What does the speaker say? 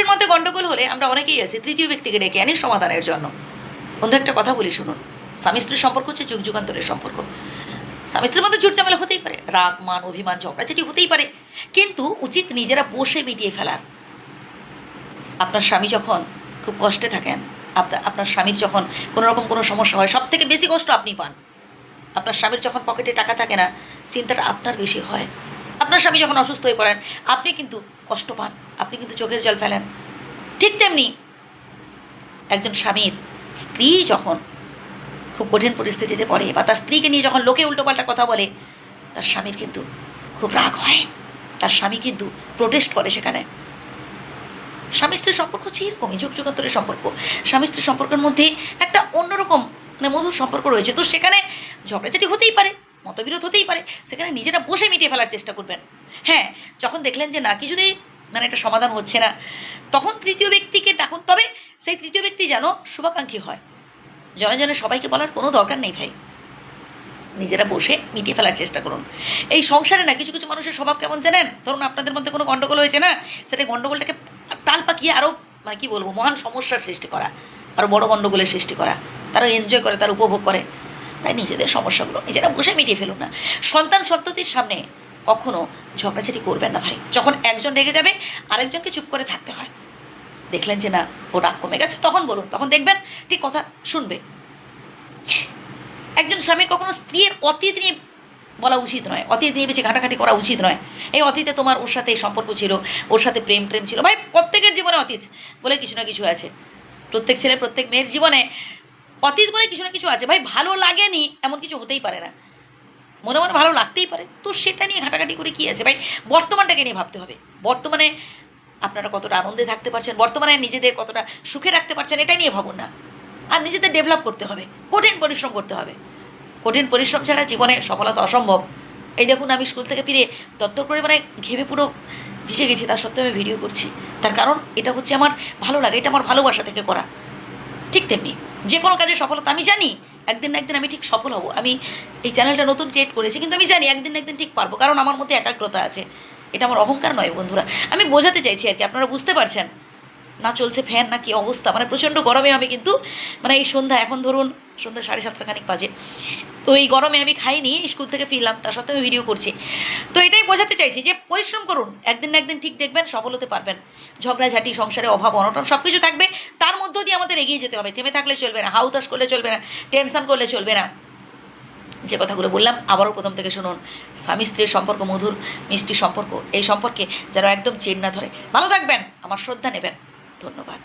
জোটের মধ্যে গণ্ডগোল হলে আমরা অনেকেই আছি তৃতীয় ব্যক্তিকে ডেকে আনি সমাধানের জন্য। বন্ধু একটা কথা বলি শুনুন, স্বামী স্ত্রীর সম্পর্ক হচ্ছে যুগ যুগান্তরের সম্পর্ক। স্বামী স্ত্রীর মধ্যে ঝুট ঝামেলা হতেই পারে, রাগ মান অভিমান ঝগড়া যেটি হতেই পারে, কিন্তু উচিত নিজেরা বসে মিটিয়ে ফেলার। আপনার স্বামী যখন খুব কষ্টে থাকেন, আপনার স্বামীর যখন কোনো রকম কোনো সমস্যা হয়, সব থেকে বেশি কষ্ট আপনি পান। আপনার স্বামীর যখন পকেটে টাকা থাকে না, চিন্তাটা আপনার বেশি হয়। আপনার স্বামী যখন অসুস্থ হয়ে পড়েন, আপনি কিন্তু কষ্ট পান, আপনি কিন্তু চোখের জল ফেলেন। ঠিক তেমনি একজন স্বামীর স্ত্রী যখন খুব কঠিন পরিস্থিতিতে পড়ে বা তার স্ত্রীকে নিয়ে যখন লোকে উল্টোপাল্টা কথা বলে, তার স্বামীর কিন্তু খুব রাগ হয়, তার স্বামী কিন্তু প্রোটেস্ট করে সেখানে। স্বামী স্ত্রীর সম্পর্ক হচ্ছে এরকমই, যুগ যুগান্তরের সম্পর্ক। স্বামী স্ত্রীর সম্পর্কের মধ্যে একটা অন্যরকম মধুর সম্পর্ক রয়েছে। তো সেখানে ঝগড়াঝাটি হতেই পারে, মতবিরোধ হতেই পারে, সেখানে নিজেরা বসে মিটিয়ে ফেলার চেষ্টা করবেন। হ্যাঁ, যখন দেখলেন যে না কিছুতেই একটা সমাধান হচ্ছে না, তখন তৃতীয় ব্যক্তিকে ডাকুন। তবে সেই তৃতীয় ব্যক্তি যেন শুভাকাঙ্ক্ষী হয়। জনে জনে সবাইকে বলার কোনো দরকার নেই ভাই, নিজেরা বসে মিটিয়ে ফেলার চেষ্টা করুন। এই সংসারে না কিছু কিছু মানুষের স্বভাব কেমন জানেন? ধরুন আপনাদের মধ্যে কোনো গণ্ডগোল হয়েছে না, সেটা গণ্ডগোলটাকে তাল পাকিয়ে আরও কী বলবো, মহান সমস্যার সৃষ্টি করা, আরও বড় গণ্ডগোলের সৃষ্টি করা। তারা এনজয় করে, তারা উপভোগ করে। তাই নিজেদের সমস্যাগুলো নিজেরা বসে মিটিয়ে ফেলুন না। সন্তান সন্ততির সামনে কখনো ঝগড়াঝাটি করবেন না ভাই। যখন একজন রেগে যাবে, আরেকজনকে চুপ করে থাকতে হয়। দেখলেন যে না ও রাগ কমে গেছে, তখন বলুন, তখন দেখবেন ঠিক কথা শুনবে। একজন স্বামীর কখনো স্ত্রীর অতীত নিয়ে বলা উচিত নয়, অতীত নিয়ে বেশি ঘাটাঘাটি করা উচিত নয়। এই অতীতে তোমার ওর সাথে এই সম্পর্ক ছিল, ওর সাথে প্রেম ছিল। ভাই প্রত্যেকের জীবনে অতীত বলে কিছু না কিছু আছে। প্রত্যেক ছেলে প্রত্যেক মেয়ের জীবনে অতীত বলে কিছু না কিছু আছে। ভাই ভালো লাগেনি এমন কিছু হতেই পারে না, মনে মনে ভালো লাগতেই পারে। তো সেটা নিয়ে ঘাটাঘাটি করে কী আছে ভাই? বর্তমানটাকে নিয়ে ভাবতে হবে। বর্তমানে আপনারা কতটা আনন্দে থাকতে পারছেন, বর্তমানে নিজেদের কতটা সুখে রাখতে পারছেন, এটাই নিয়ে ভাবুন না। আর নিজেদের ডেভেলপ করতে হবে, কঠিন পরিশ্রম করতে হবে। কঠিন পরিশ্রম ছাড়া জীবনে সফলতা অসম্ভব। এই দেখুন, আমি স্কুল থেকে ফিরে তত্তর করে ঘেমে পুরো ভিজে গেছি, তার সত্ত্বেও আমি ভিডিও করছি। তার কারণ এটা হচ্ছে আমার ভালো লাগে, এটা আমার ভালোবাসা থেকে করা। ঠিক তেমনি যে কোনো কাজে সফলতা, আমি জানি একদিন না একদিন আমি ঠিক সফল হব। আমি এই চ্যানেলটা নতুন ক্রিয়েট করেছি, কিন্তু আমি জানি একদিন না একদিন ঠিক পারবো, কারণ আমার মধ্যে একাগ্রতা আছে। এটা আমার অহংকার নয় বন্ধুরা, আমি বোঝাতে চাইছি আর কি, আপনারা বুঝতে পারছেন না? চলছে ফ্যান না কি অবস্থা, প্রচণ্ড গরমে আমি কিন্তু এই সন্ধ্যা, এখন ধরুন সন্ধ্যা 7:30 খানিক বাজে, তো এই গরমে আমি খাইনি, স্কুল থেকে ফিরলাম, তার সত্ত্বেও আমি ভিডিও করছি। তো এটাই বোঝাতে চাইছি যে পরিশ্রম করুন, একদিন না একদিন ঠিক দেখবেন সফল হতে পারবেন। ঝগড়াঝাটি, সংসারে অভাব অনটন সব কিছু থাকবে, তার মধ্য দিয়ে আমাদের এগিয়ে যেতে হবে। থেমে থাকলে চলবে না, হাউতাস করলে চলবে না, টেনশন করলে চলবে না। যে কথাগুলো বললাম আবারও প্রথম থেকে শুনুন। স্বামী স্ত্রীর সম্পর্ক মধুর মিষ্টি সম্পর্ক, এই সম্পর্কে যেন একদম চেন না ধরে। ভালো থাকবেন, আমার শ্রদ্ধা নেবেন। ধন্যবাদ।